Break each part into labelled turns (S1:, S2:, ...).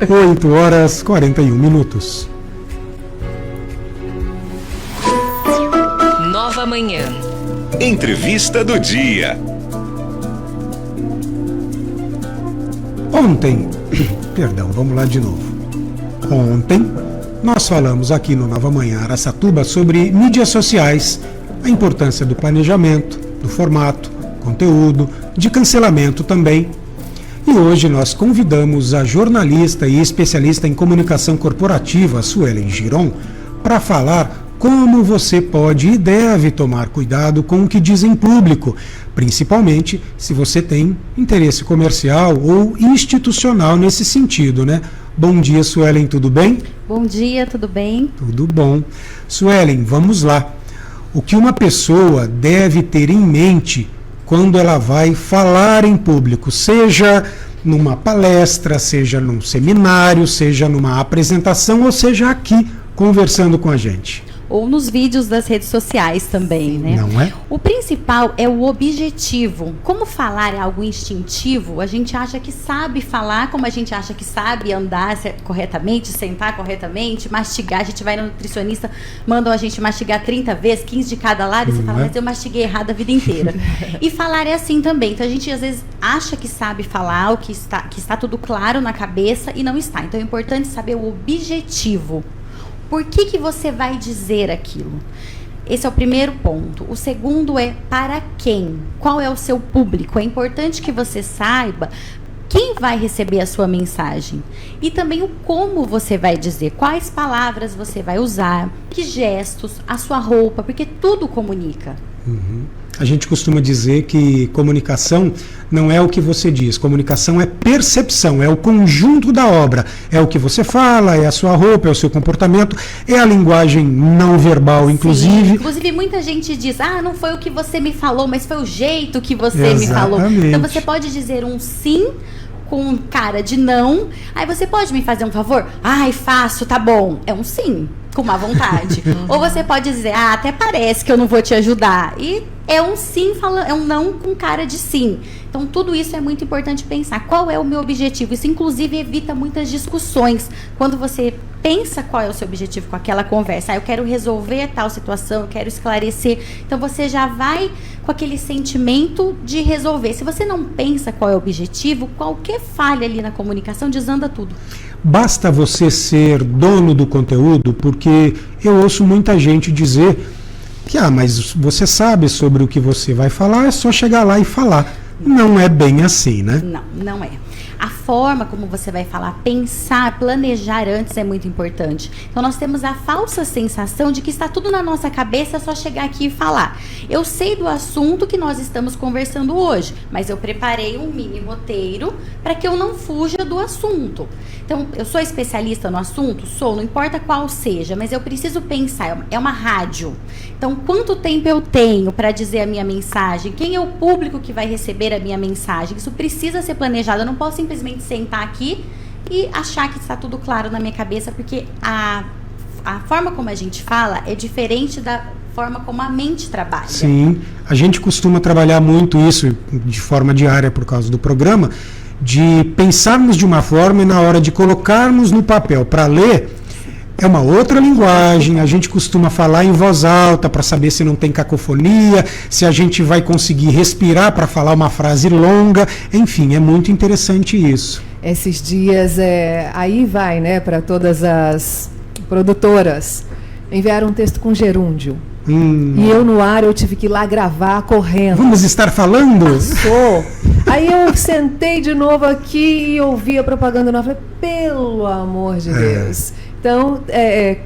S1: 8h41.
S2: Nova Manhã.
S3: Entrevista do dia.
S1: Ontem, vamos lá de novo. Ontem, nós falamos aqui no Nova Manhã Araçatuba sobre mídias sociais, a importância do planejamento, do formato, conteúdo, de cancelamento também. E hoje nós convidamos a jornalista e especialista em comunicação corporativa, Suelen Giron, para falar como você pode e deve tomar cuidado com o que diz em público, principalmente se você tem interesse comercial ou institucional nesse sentido, né? Bom dia, Suelen, tudo bem?
S4: Bom dia, tudo bem?
S1: Tudo bom. Suelen, vamos lá. O que uma pessoa deve ter em mente quando ela vai falar em público, seja numa palestra, seja num seminário, seja numa apresentação, ou seja aqui conversando com a gente?
S4: Ou nos vídeos das redes sociais também, né?
S1: Não é?
S4: O principal é o objetivo. Como falar é algo instintivo, a gente acha que sabe falar, como a gente acha que sabe andar corretamente, sentar corretamente, mastigar. A gente vai no nutricionista, mandam a gente mastigar 30 vezes, 15 de cada lado, e você fala, mas eu mastiguei errado a vida inteira. E falar é assim também. Então a gente às vezes acha que sabe falar, que está tudo claro na cabeça e não está. Então é importante saber o objetivo. Por que você vai dizer aquilo? Esse é o primeiro ponto. O segundo é para quem? Qual é o seu público? É importante que você saiba quem vai receber a sua mensagem. E também o como você vai dizer, quais palavras você vai usar, que gestos, a sua roupa, porque tudo comunica.
S1: Uhum. A gente costuma dizer que comunicação não é o que você diz, comunicação é percepção, é o conjunto da obra, é o que você fala, é a sua roupa, é o seu comportamento, é a linguagem não verbal, inclusive.
S4: Sim, inclusive muita gente diz, não foi o que você me falou, mas foi o jeito que você me falou. Então você pode dizer um sim com cara de não, aí você pode me fazer um favor? Faço, tá bom, é um sim. Com má vontade. Ou você pode dizer, até parece que eu não vou te ajudar. E é um sim, é um não com cara de sim. Então, tudo isso é muito importante pensar. Qual é o meu objetivo? Isso, inclusive, evita muitas discussões. Quando você pensa qual é o seu objetivo com aquela conversa. Eu quero resolver tal situação, eu quero esclarecer. Então, você já vai com aquele sentimento de resolver. Se você não pensa qual é o objetivo, qualquer falha ali na comunicação desanda tudo.
S1: Basta você ser dono do conteúdo, porque eu ouço muita gente dizer que, mas você sabe sobre o que você vai falar, é só chegar lá e falar. Não é bem assim, né?
S4: Não é. A forma como você vai falar, pensar, planejar antes é muito importante. Então nós temos a falsa sensação de que está tudo na nossa cabeça, é só chegar aqui e falar. Eu sei do assunto que nós estamos conversando hoje, mas eu preparei um mini roteiro para que eu não fuja do assunto. Então, eu sou especialista no assunto? Sou, não importa qual seja, mas eu preciso pensar, é uma rádio. Então, quanto tempo eu tenho para dizer a minha mensagem? Quem é o público que vai receber a minha mensagem? Isso precisa ser planejado, eu não posso simplesmente sentar aqui e achar que está tudo claro na minha cabeça, porque a forma como a gente fala é diferente da forma como a mente trabalha.
S1: Sim, a gente costuma trabalhar muito isso de forma diária por causa do programa, de pensarmos de uma forma e na hora de colocarmos no papel para ler, é uma outra linguagem. A gente costuma falar em voz alta para saber se não tem cacofonia, se a gente vai conseguir respirar para falar uma frase longa, enfim, é muito interessante isso.
S5: Esses dias, aí vai, né, para todas as produtoras, enviaram um texto com gerúndio. E eu no ar, eu tive que ir lá gravar correndo.
S1: Vamos estar falando?
S5: Passou. Aí eu sentei de novo aqui e ouvi a propaganda nova. Falei, pelo amor de Deus. Então,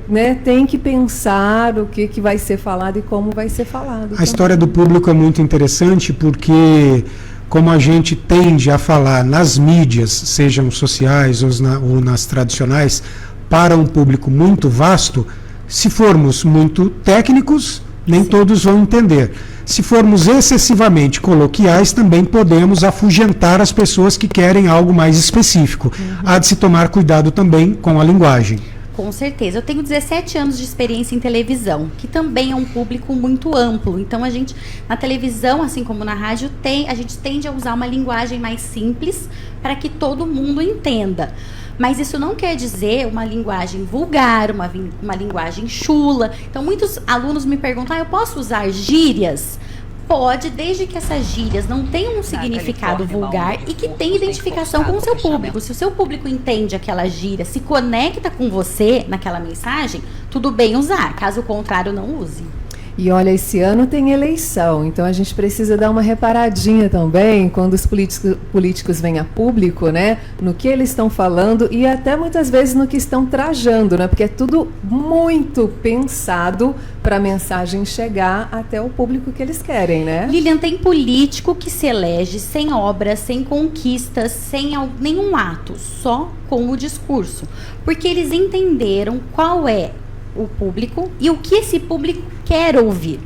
S5: né, tem que pensar o que vai ser falado e como vai ser falado.
S1: A história do público é muito interessante porque, como a gente tende a falar nas mídias, sejam sociais ou nas tradicionais, para um público muito vasto, se formos muito técnicos, nem todos vão entender. Se formos excessivamente coloquiais, também podemos afugentar as pessoas que querem algo mais específico. Há de se tomar cuidado também com a linguagem.
S4: Com certeza. Eu tenho 17 anos de experiência em televisão, que também é um público muito amplo. Então, a gente, na televisão, assim como na rádio, a gente tende a usar uma linguagem mais simples para que todo mundo entenda. Mas isso não quer dizer uma linguagem vulgar, uma linguagem chula. Então, muitos alunos me perguntam, eu posso usar gírias? Pode, desde que essas gírias não tenham um significado vulgar e que tenha identificação com o seu público. Se o seu público entende aquela gíria, se conecta com você naquela mensagem, tudo bem usar. Caso contrário, não use.
S5: E olha, esse ano tem eleição, então a gente precisa dar uma reparadinha também quando os políticos vêm a público, né? No que eles estão falando e até muitas vezes no que estão trajando, né? Porque é tudo muito pensado para a mensagem chegar até o público que eles querem, né?
S4: Lilian, tem político que se elege sem obras, sem conquistas, sem nenhum ato, só com o discurso. Porque eles entenderam qual é o público e o que esse público quer ouvir.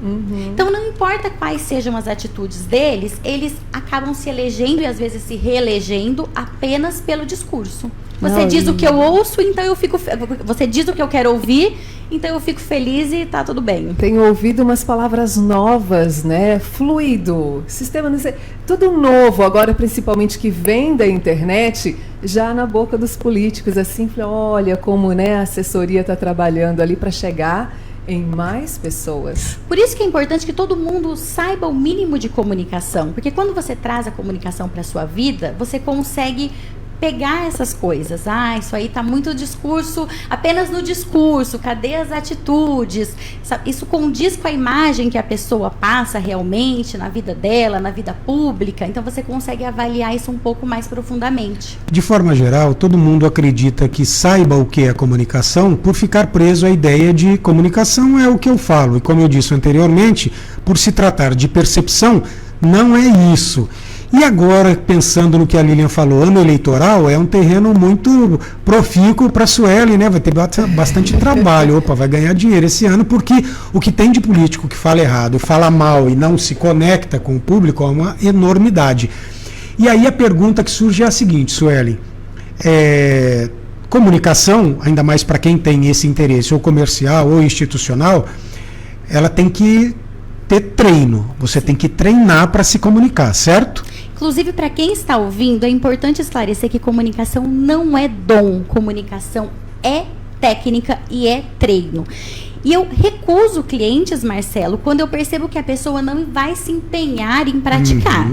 S4: Então, não importa quais sejam as atitudes deles, eles acabam se elegendo e às vezes se reelegendo apenas pelo discurso. Você diz o que eu ouço, então eu fico... Você diz o que eu quero ouvir, então eu fico feliz e tá tudo bem.
S5: Tenho ouvido umas palavras novas, né? Fluido, sistema... Tudo novo, agora principalmente que vem da internet, já na boca dos políticos, assim, olha como, né, a assessoria está trabalhando ali para chegar em mais pessoas.
S4: Por isso que é importante que todo mundo saiba o mínimo de comunicação, porque quando você traz a comunicação para a sua vida, você consegue pegar essas coisas. Isso aí tá muito discurso, apenas no discurso, cadê as atitudes? Isso condiz com a imagem que a pessoa passa realmente na vida dela, na vida pública, então você consegue avaliar isso um pouco mais profundamente.
S1: De forma geral, todo mundo acredita que saiba o que é comunicação por ficar preso à ideia de comunicação é o que eu falo, e como eu disse anteriormente, por se tratar de percepção, não é isso. E agora, pensando no que a Lilian falou, ano eleitoral é um terreno muito profícuo para a Sueli, né? Vai ter bastante trabalho. Opa, vai ganhar dinheiro esse ano, porque o que tem de político que fala errado, fala mal e não se conecta com o público é uma enormidade. E aí a pergunta que surge é a seguinte, Sueli. Comunicação, ainda mais para quem tem esse interesse, ou comercial ou institucional, ela tem que ter treino. Você tem que treinar para se comunicar, certo?
S4: Inclusive, para quem está ouvindo, é importante esclarecer que comunicação não é dom. Comunicação é técnica e é treino. E eu recuso clientes, Marcelo, quando eu percebo que a pessoa não vai se empenhar em praticar.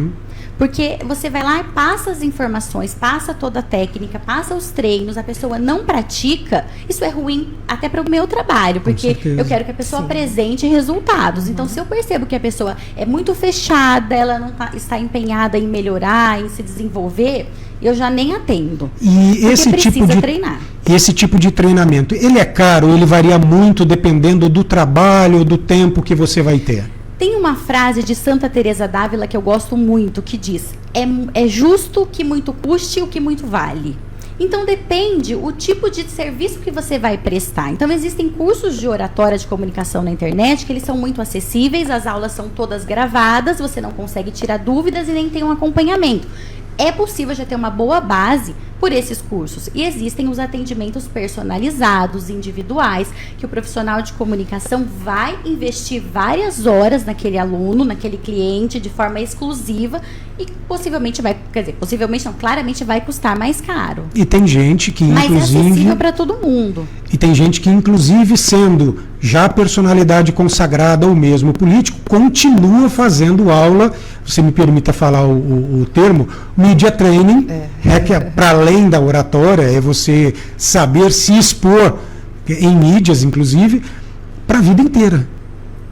S4: Porque você vai lá e passa as informações, passa toda a técnica, passa os treinos, a pessoa não pratica, isso é ruim até para o meu trabalho, porque eu quero que a pessoa apresente resultados. Então, se eu percebo que a pessoa é muito fechada, ela não está empenhada em melhorar, em se desenvolver, eu já nem atendo.
S1: E esse
S4: treinar.
S1: E esse tipo de treinamento, ele é caro, ele varia muito dependendo do trabalho, do tempo que você vai ter?
S4: Tem uma frase de Santa Teresa d'Ávila que eu gosto muito, que diz: é justo que muito custe o que muito vale. Então depende o tipo de serviço que você vai prestar. Então existem cursos de oratória de comunicação na internet que eles são muito acessíveis, as aulas são todas gravadas, você não consegue tirar dúvidas e nem tem um acompanhamento. É possível já ter uma boa base por esses cursos. E existem os atendimentos personalizados, individuais, que o profissional de comunicação vai investir várias horas naquele aluno, naquele cliente, de forma exclusiva e possivelmente claramente vai custar mais caro.
S1: E tem gente que,
S4: mas
S1: inclusive...
S4: é acessível para todo mundo.
S1: E tem gente que, inclusive, sendo já personalidade consagrada ou mesmo político, continua fazendo aula, você me permita falar o termo, media training, que é para além da oratória, é você saber se expor em mídias, inclusive, para a vida inteira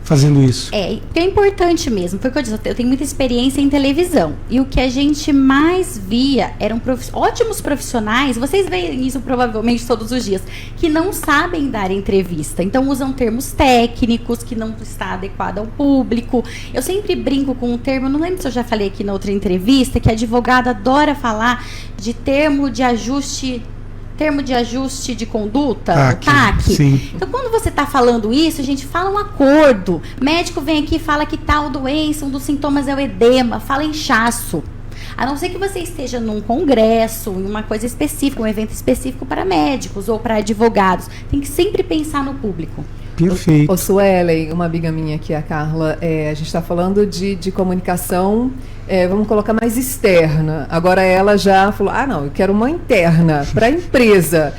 S1: fazendo isso.
S4: Porque é importante mesmo. Foi o que eu disse, eu tenho muita experiência em televisão. E o que a gente mais via eram ótimos profissionais, vocês veem isso provavelmente todos os dias, que não sabem dar entrevista. Então usam termos técnicos que não está adequado ao público. Eu sempre brinco com um termo, não lembro se eu já falei aqui na outra entrevista, que a advogada adora falar de termo de ajuste de conduta, o TAC.
S1: Sim.
S4: Então, quando você está falando isso, a gente fala um acordo. Médico vem aqui e fala que tal doença, um dos sintomas é o edema, fala inchaço. A não ser que você esteja num congresso, em uma coisa específica, um evento específico para médicos ou para advogados. Tem que sempre pensar no público.
S1: Perfeito.
S5: Ô Suelen, uma amiga minha aqui, a Carla, a gente está falando de comunicação, vamos colocar mais externa. Agora ela já falou, não, eu quero uma interna para a empresa.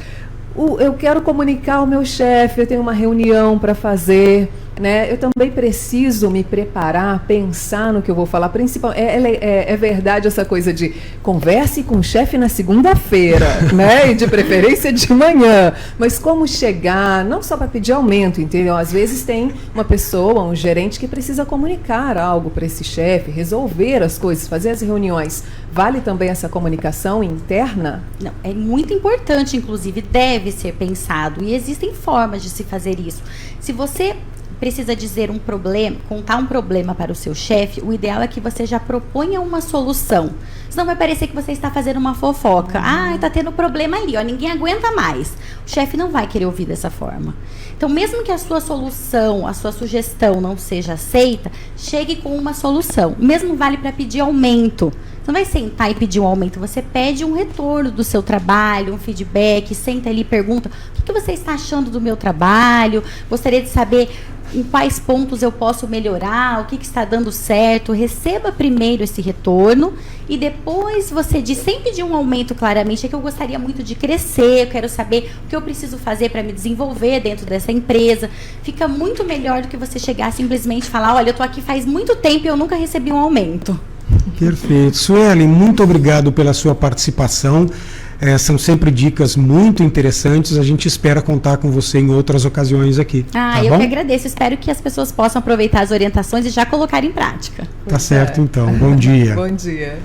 S5: Eu quero comunicar ao meu chefe, eu tenho uma reunião para fazer, né? Eu também preciso me preparar, pensar no que eu vou falar. É verdade essa coisa de converse com o chefe na segunda-feira, né? E de preferência de manhã. Mas como chegar, não só para pedir aumento, entendeu? Às vezes tem uma pessoa, um gerente que precisa comunicar algo para esse chefe, resolver as coisas, fazer as reuniões. Vale também essa comunicação interna?
S4: Não, é muito importante, inclusive, deve ser pensado. E existem formas de se fazer isso. Se você precisa dizer um problema, contar um problema para o seu chefe, o ideal é que você já proponha uma solução. Senão vai parecer que você está fazendo uma fofoca. Está tendo problema ali, ninguém aguenta mais. O chefe não vai querer ouvir dessa forma. Então, mesmo que a sua solução, a sua sugestão não seja aceita, chegue com uma solução. O mesmo vale para pedir aumento. Você não vai sentar e pedir um aumento, você pede um retorno do seu trabalho, um feedback, senta ali e pergunta, o que você está achando do meu trabalho? Gostaria de saber em quais pontos eu posso melhorar, o que está dando certo. Receba primeiro esse retorno e depois você diz, sem pedir um aumento claramente, é que eu gostaria muito de crescer, eu quero saber o que eu preciso fazer para me desenvolver dentro dessa empresa. Fica muito melhor do que você chegar simplesmente e falar, olha, eu estou aqui faz muito tempo e eu nunca recebi um aumento.
S1: Perfeito. Suelen, muito obrigado pela sua participação. São sempre dicas muito interessantes. A gente espera contar com você em outras ocasiões aqui. Tá
S4: eu
S1: bom?
S4: que agradeço. Espero que as pessoas possam aproveitar as orientações e já colocar em prática.
S1: Tá certo, então. Bom dia.
S5: Bom dia.